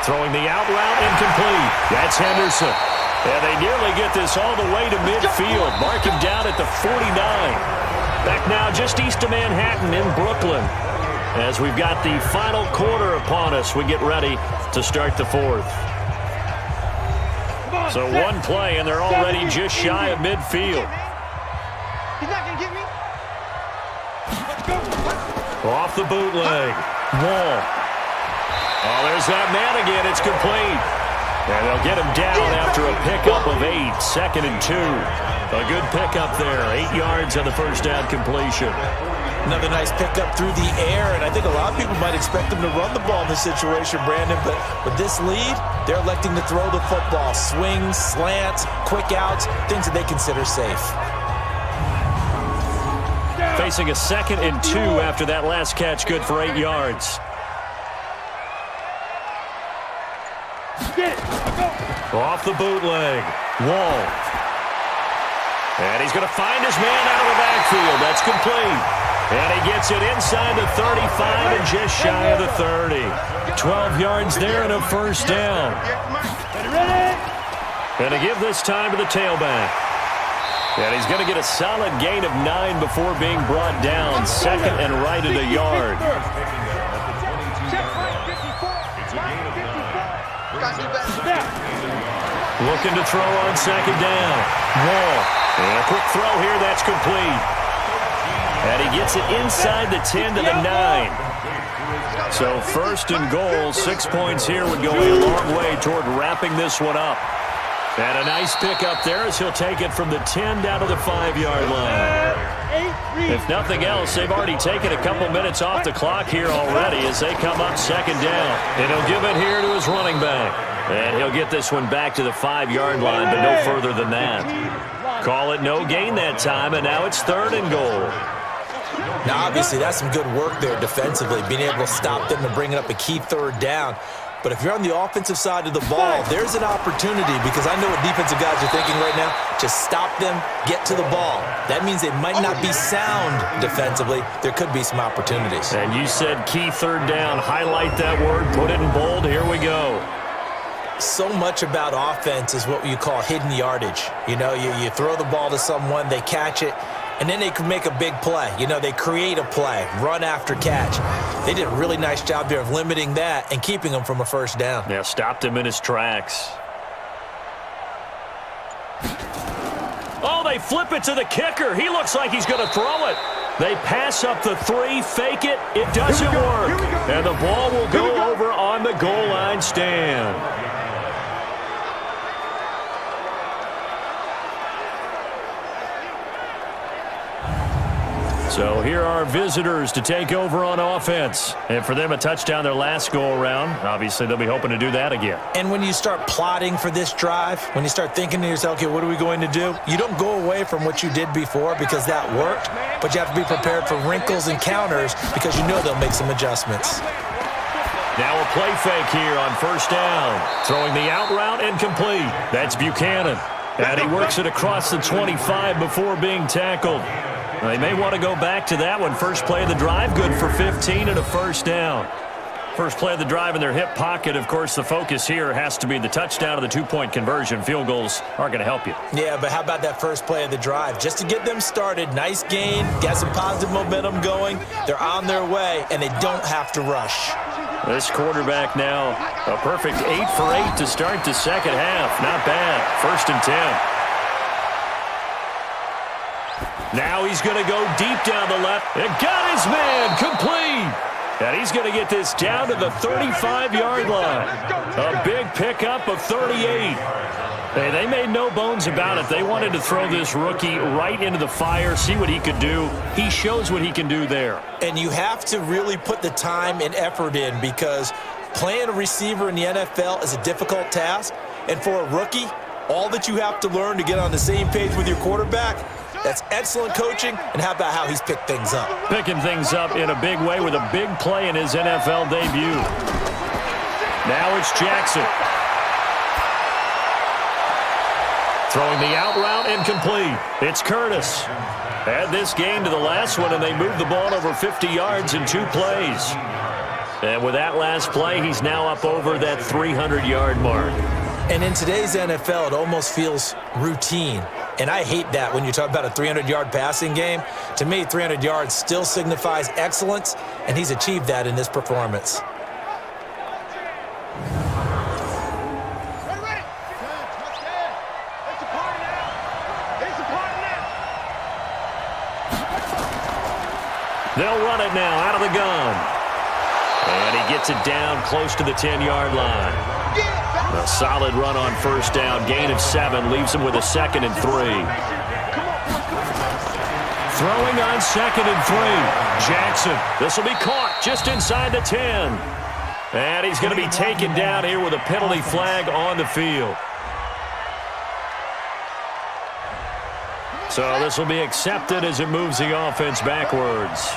Throwing the out route incomplete. That's Henderson. And they nearly get this all the way to midfield. Mark him down at the 49. Back now just east of Manhattan in Brooklyn. As we've got the final quarter upon us, we get ready to start the fourth. So one play, and they're already just shy of midfield. He's not going to get me. Let's go. Off the bootleg. Wall. Oh, there's that man again. It's complete. And they'll get him down after a pickup of 8. 2nd and 2. A good pickup there. 8 yards on the first down completion. Another nice pickup through the air, and I think a lot of people might expect them to run the ball in this situation, Brandon, but with this lead, they're electing to throw the football. Swings, slants, quick outs, things that they consider safe. Facing a 2nd and 2 after that last catch, good for 8 yards. Off the bootleg. Wall. And he's going to find his man out of the backfield. That's complete. And he gets it inside the 35 and just shy of the 30. 12 yards there and a first down. And to give this time to the tailback. And he's going to get a solid gain of 9 before being brought down. 2nd and right at a yard. Looking to throw on 2nd down. Wall. And a quick throw here. That's complete. And he gets it inside the 10 to the 9. So 1st and goal. 6 points here would go a long way toward wrapping this one up. And a nice pickup there as he'll take it from the 10 down to the 5-yard line. If nothing else, they've already taken a couple minutes off the clock here already as they come up 2nd down. And he'll give it here to his running back. And he'll get this one back to the 5-yard line, but no further than that. Call it no gain that time, and now it's 3rd and goal. Now, obviously, that's some good work there defensively, being able to stop them and bringing up a key 3rd down. But if you're on the offensive side of the ball, there's an opportunity because I know what defensive guys are thinking right now. Just stop them, get to the ball. That means they might not be sound defensively. There could be some opportunities. And you said key 3rd down. Highlight that word, put it in bold. Here we go. So much about offense is what you call hidden yardage. You know, you throw the ball to someone, they catch it, and then they can make a big play. You know, they create a play, run after catch. They did a really nice job there of limiting that and keeping him from a first down. Yeah, stopped him in his tracks. Oh, they flip it to the kicker. He looks like he's going to throw it. They pass up the 3, fake it. It doesn't work. And the ball will go over on the goal line stand. So here are visitors to take over on offense. And for them, a touchdown their last go-around. Obviously, they'll be hoping to do that again. And when you start plotting for this drive, when you start thinking to yourself, okay, what are we going to do? You don't go away from what you did before because that worked, but you have to be prepared for wrinkles and counters because you know they'll make some adjustments. Now a play fake here on first down. Throwing the out route incomplete. That's Buchanan. And he works it across the 25 before being tackled. They may want to go back to that one. First play of the drive, good for 15 and a first down. First play of the drive in their hip pocket. Of course, the focus here has to be the touchdown of the 2-point conversion. Field goals aren't going to help you. Yeah, but how about that first play of the drive? Just to get them started, nice gain, got some positive momentum going. They're on their way, and they don't have to rush. This quarterback now, a perfect 8 for 8 to start the second half. Not bad. 1st and 10. Now he's going to go deep down the left. And got his man complete. And he's going to get this down to the 35-yard line. A big pickup of 38. Hey, they made no bones about it. They wanted to throw this rookie right into the fire, see what he could do. He shows what he can do there. And you have to really put the time and effort in because playing a receiver in the NFL is a difficult task. And for a rookie, all that you have to learn to get on the same page with your quarterback, that's excellent coaching, and how about how he's picked things up? Picking things up in a big way with a big play in his NFL debut. Now it's Jackson. Throwing the out route incomplete. It's Curtis. Add this game to the last one, and they moved the ball over 50 yards in 2 plays. And with that last play, he's now up over that 300-yard mark. And in today's NFL, it almost feels routine. And I hate that when you talk about a 300-yard passing game. To me, 300 yards still signifies excellence, and he's achieved that in this performance. They'll run it now out of the gun. And he gets it down close to the 10-yard line. A solid run on first down. Gain of 7 leaves him with a 2nd and 3. Throwing on 2nd and 3. Jackson. This will be caught just inside the 10. And he's going to be taken down here with a penalty flag on the field. So this will be accepted as it moves the offense backwards.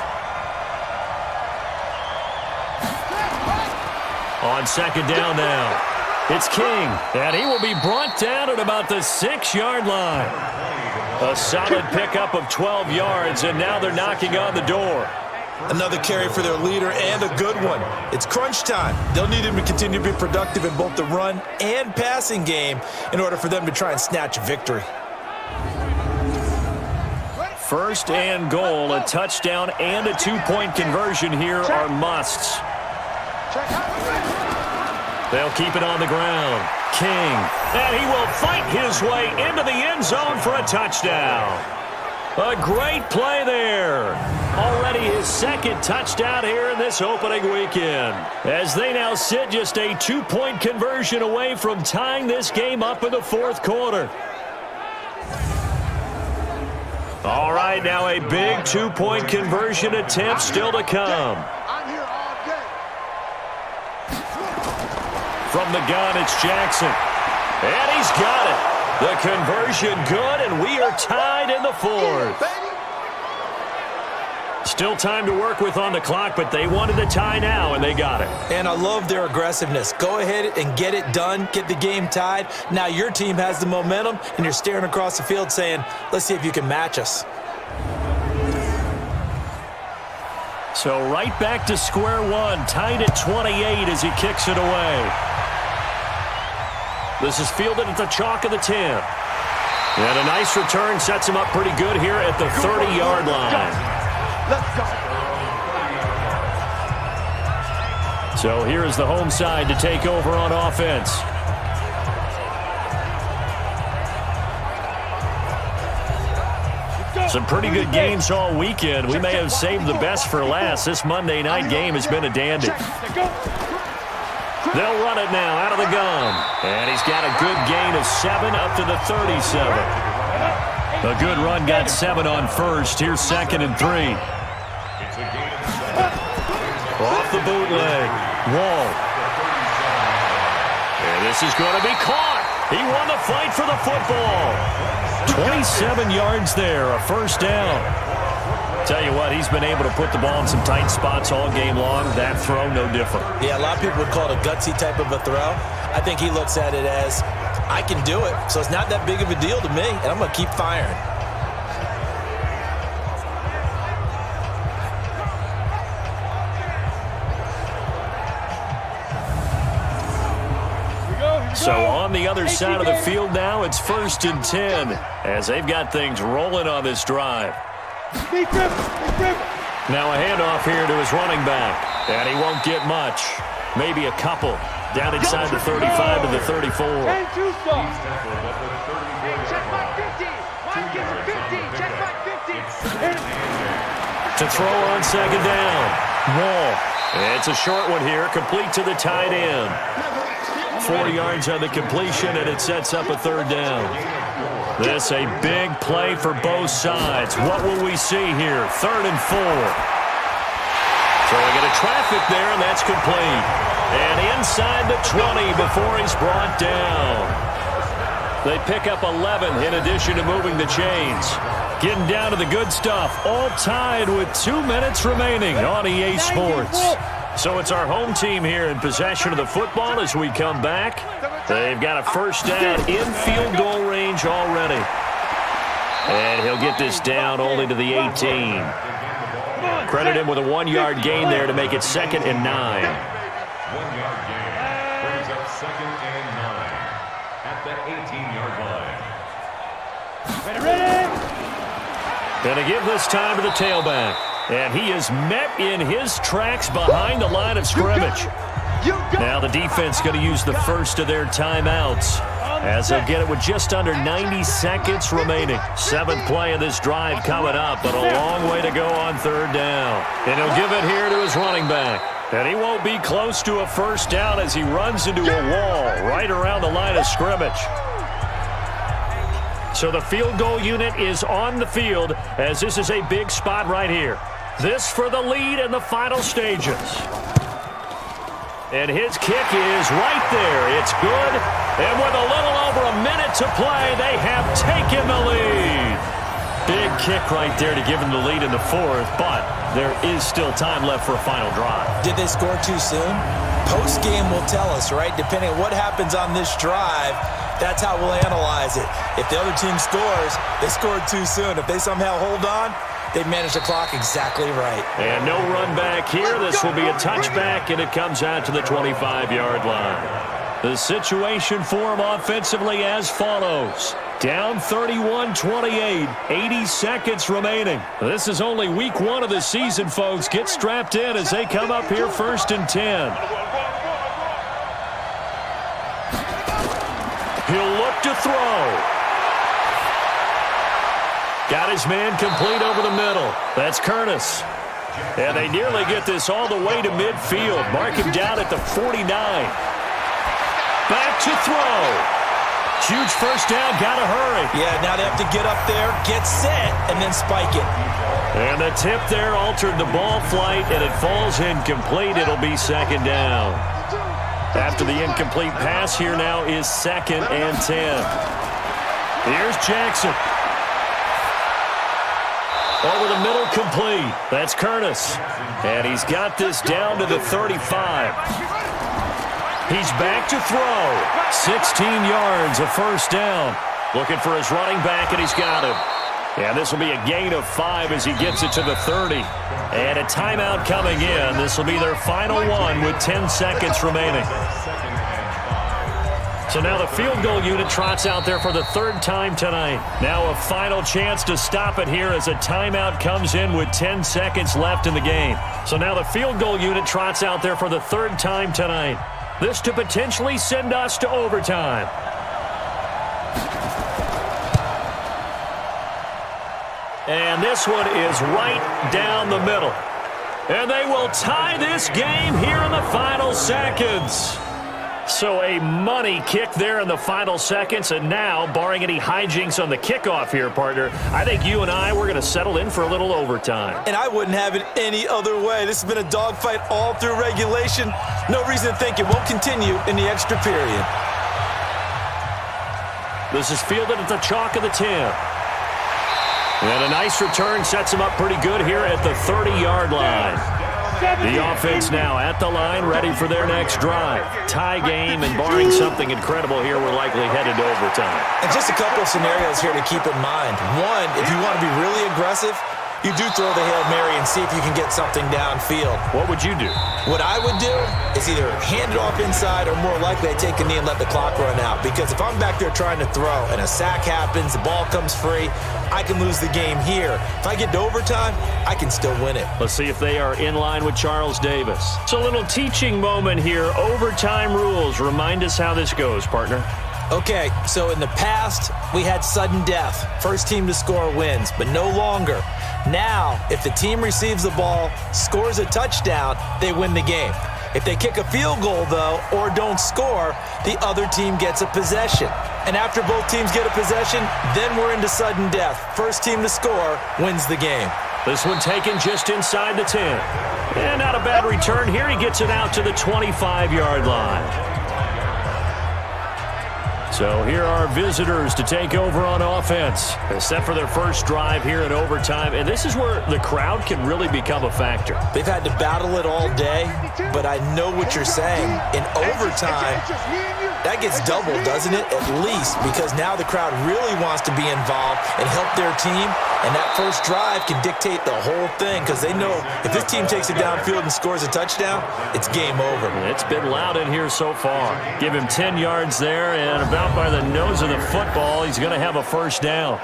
On 2nd down now. It's King, and he will be brought down at about the 6-yard line. A solid pickup of 12 yards, and now they're knocking on the door. Another carry for their leader, and a good one. It's crunch time. They'll need him to continue to be productive in both the run and passing game in order for them to try and snatch a victory. 1st and goal, a touchdown and a 2-point conversion here are musts. They'll keep it on the ground. King, and he will fight his way into the end zone for a touchdown. A great play there. Already his 2nd touchdown here in this opening weekend. As they now sit just a 2-point conversion away from tying this game up in the 4th quarter. All right, now a big 2-point conversion attempt still to come. From the gun, it's Jackson. And he's got it. The conversion good, and we are tied in the 4th. Still time to work with on the clock, but they wanted a tie now, and they got it. And I love their aggressiveness. Go ahead and get it done. Get the game tied. Now your team has the momentum, and you're staring across the field saying, let's see if you can match us. So right back to square one, tied at 28 as he kicks it away. This is fielded at the chalk of the 10. And a nice return sets him up pretty good here at the 30-yard line. Let's go. So here is the home side to take over on offense. Some pretty good games all weekend. We may have saved the best for last. This Monday night game has been a dandy. They'll run it now out of the gun. And he's got a good gain of 7 up to the 37. A good run got 7 on first. Here's 2nd and 3. Off the bootleg. Wall. And this is going to be caught. He won the fight for the football. 27 yards there, a first down. Tell you what, he's been able to put the ball in some tight spots all game long. That throw, no different. Yeah, a lot of people would call it a gutsy type of a throw. I think he looks at it as, I can do it, so it's not that big of a deal to me, and I'm going to keep firing. So on the other side of the field now, it's 1st and 10 as they've got things rolling on this drive. Now a handoff here to his running back, and he won't get much. Maybe a couple down inside the 35 to the 34. Check my 50. Mike gets a 50. Check my 50. To throw on 2nd down. Wall. It's a short one here, complete to the tight end. 4 yards on the completion, and it sets up a 3rd down. This a big play for both sides. What will we see here? 3rd and 4. So we get a traffic there, and that's complete. And inside the 20 before he's brought down. They pick up 11 in addition to moving the chains. Getting down to the good stuff. All tied with 2 minutes remaining on EA Sports. So it's our home team here in possession of the football as we come back. They've got a first down in field goal range range already. And he'll get this down only to the 18. Credit him with a 1-yard gain there to make it 2nd and 9. 1-yard gain brings up 2nd and 9 at the 18-yard line. Ready? Going to give this time to the tailback. And he is met in his tracks behind the line of scrimmage. Now the defense going to use the first of their timeouts, as they'll get it with just under 90 seconds remaining. 7th play of this drive coming up, but a long way to go on 3rd down. And he'll give it here to his running back. And he won't be close to a first down as he runs into a wall right around the line of scrimmage. So the field goal unit is on the field, as this is a big spot right here. This for the lead in the final stages. And his kick is right there. It's good. And with a little over a minute to play, they have taken the lead. Big kick right there to give them the lead in the 4th, but there is still time left for a final drive. Did they score too soon? Post-game will tell us, right? Depending on what happens on this drive, that's how we'll analyze it. If the other team scores, they scored too soon. If they somehow hold on, they managed the clock exactly right. And no run back here. This will be a touchback, and it comes out to the 25-yard line. The situation for them offensively as follows. Down 31-28, 80 seconds remaining. This is only week 1 of the season, folks. Get strapped in as they come up here 1st and 10. He'll look to throw. Got his man complete over the middle. That's Curtis. And they nearly get this all the way to midfield. Mark him down at the 49. Back to throw. Huge first down. Got to hurry. Yeah, now they have to get up there, get set, and then spike it. And the tip there altered the ball flight, and it falls incomplete. It'll be 2nd down. After the incomplete pass, here now is 2nd and 10. Here's Jackson. Over the middle, complete. That's Curtis. And he's got this down to the 35. He's back to throw. 16 yards, a first down. Looking for his running back, and he's got him. And this will be a gain of 5 as he gets it to the 30. And a timeout coming in. This will be their final one with 10 seconds remaining. So now the field goal unit trots out there for the 3rd time tonight. Now a final chance to stop it here as a timeout comes in with 10 seconds left in the game. So now the field goal unit trots out there for the 3rd time tonight. This to potentially send us to overtime. And this one is right down the middle. And they will tie this game here in the final seconds. So a money kick there in the final seconds, and now, barring any hijinks on the kickoff here, partner, I think you and I, we're going to settle in for a little overtime. And I wouldn't have it any other way. This has been a dogfight all through regulation. No reason to think it won't continue in the extra period. This is fielded at the chalk of the 10. And a nice return sets him up pretty good here at the 30-yard line. The offense now at the line, ready for their next drive. Tie game, and barring something incredible here, we're likely headed to overtime. And just a couple of scenarios here to keep in mind. One, if you want to be really aggressive, you do throw the Hail Mary and see if you can get something downfield. What would you do? What I would do is either hand it off inside, or more likely I take a knee and let the clock run out. Because if I'm back there trying to throw and a sack happens, the ball comes free, I can lose the game here. If I get to overtime, I can still win it. Let's see if they are in line with Charles Davis. So a little teaching moment here. Overtime rules. Remind us how this goes, partner. Okay, so in the past, we had sudden death. First team to score wins, but no longer. Now, if the team receives the ball, scores a touchdown, they win the game. If they kick a field goal, though, or don't score, the other team gets a possession. And after both teams get a possession, then we're into sudden death. First team to score wins the game. This one taken just inside the 10. And not a bad return here. He gets it out to the 25-yard line. So here are visitors to take over on offense. They're set for their first drive here in overtime. And this is where the crowd can really become a factor. They've had to battle it all day, but I know what you're saying. In overtime, That gets doubled, doesn't it? At least, because now the crowd really wants to be involved and help their team, and that first drive can dictate the whole thing because they know if this team takes it downfield and scores a touchdown, it's game over. It's been loud in here so far. Give him 10 yards there, and about by the nose of the football, he's going to have a first down.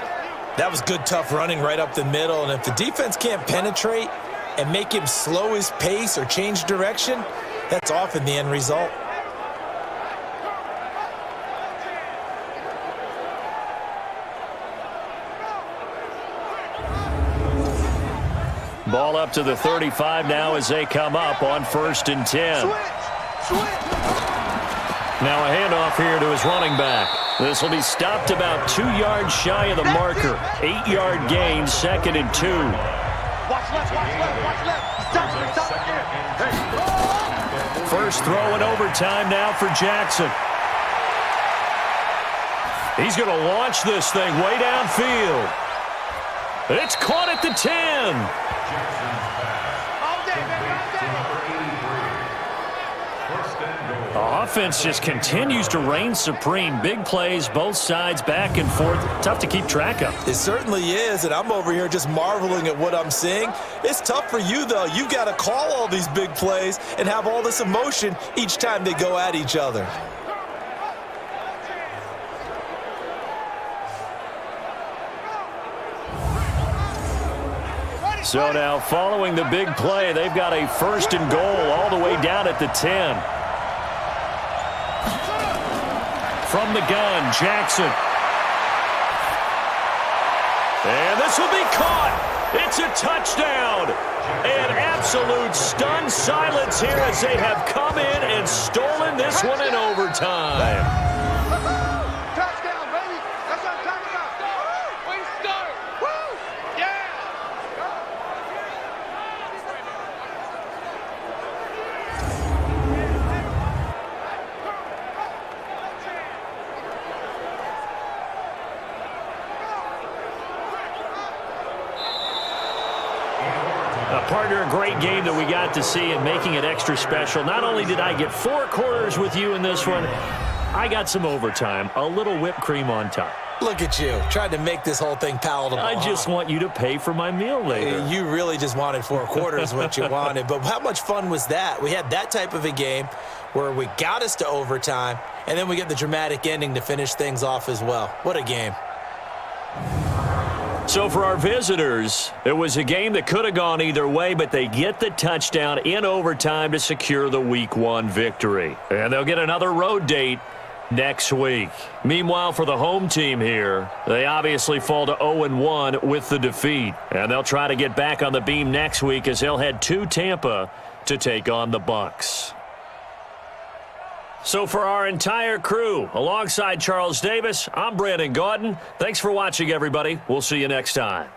That was good, tough running right up the middle, and if the defense can't penetrate and make him slow his pace or change direction, that's often the end result. Ball up to the 35 now as they come up on 1st and 10. Now a handoff here to his running back. This will be stopped about 2 yards shy of the marker. 8-yard gain, 2nd and 2. Watch left, watch left. Stop it. First throw in overtime now for Jackson. He's going to launch this thing way downfield. It's caught at the 10. The offense just continues to reign supreme. Big plays, both sides, back and forth. Tough to keep track of. It certainly is, and I'm over here just marveling at what I'm seeing. It's tough for you, though. You've got to call all these big plays and have all this emotion each time they go at each other. So now following the big play, they've got a 1st and goal all the way down at the 10. From the gun, Jackson. And this will be caught. It's a touchdown. An absolute stunned silence here as they have come in and stolen this one in overtime. Touchdown, baby. That's what I'm talking about. Way to start. Woo! Yeah! Partner, a great game that we got to see and making it extra special. Not only did I get 4 quarters with you in this one, I got some overtime, a little whipped cream on top. Look at you, trying to make this whole thing palatable. I just want you to pay for my meal later. You really just wanted 4 quarters what you wanted, but how much fun was that? We had that type of a game where we got us to overtime, and then we get the dramatic ending to finish things off as well. What a game. So for our visitors, it was a game that could have gone either way, but they get the touchdown in overtime to secure the Week 1 victory. And they'll get another road date next week. Meanwhile, for the home team here, they obviously fall to 0-1 with the defeat. And they'll try to get back on the beam next week as they'll head to Tampa to take on the Bucs. So for our entire crew, alongside Charles Davis, I'm Brandon Gaudin. Thanks for watching, everybody. We'll see you next time.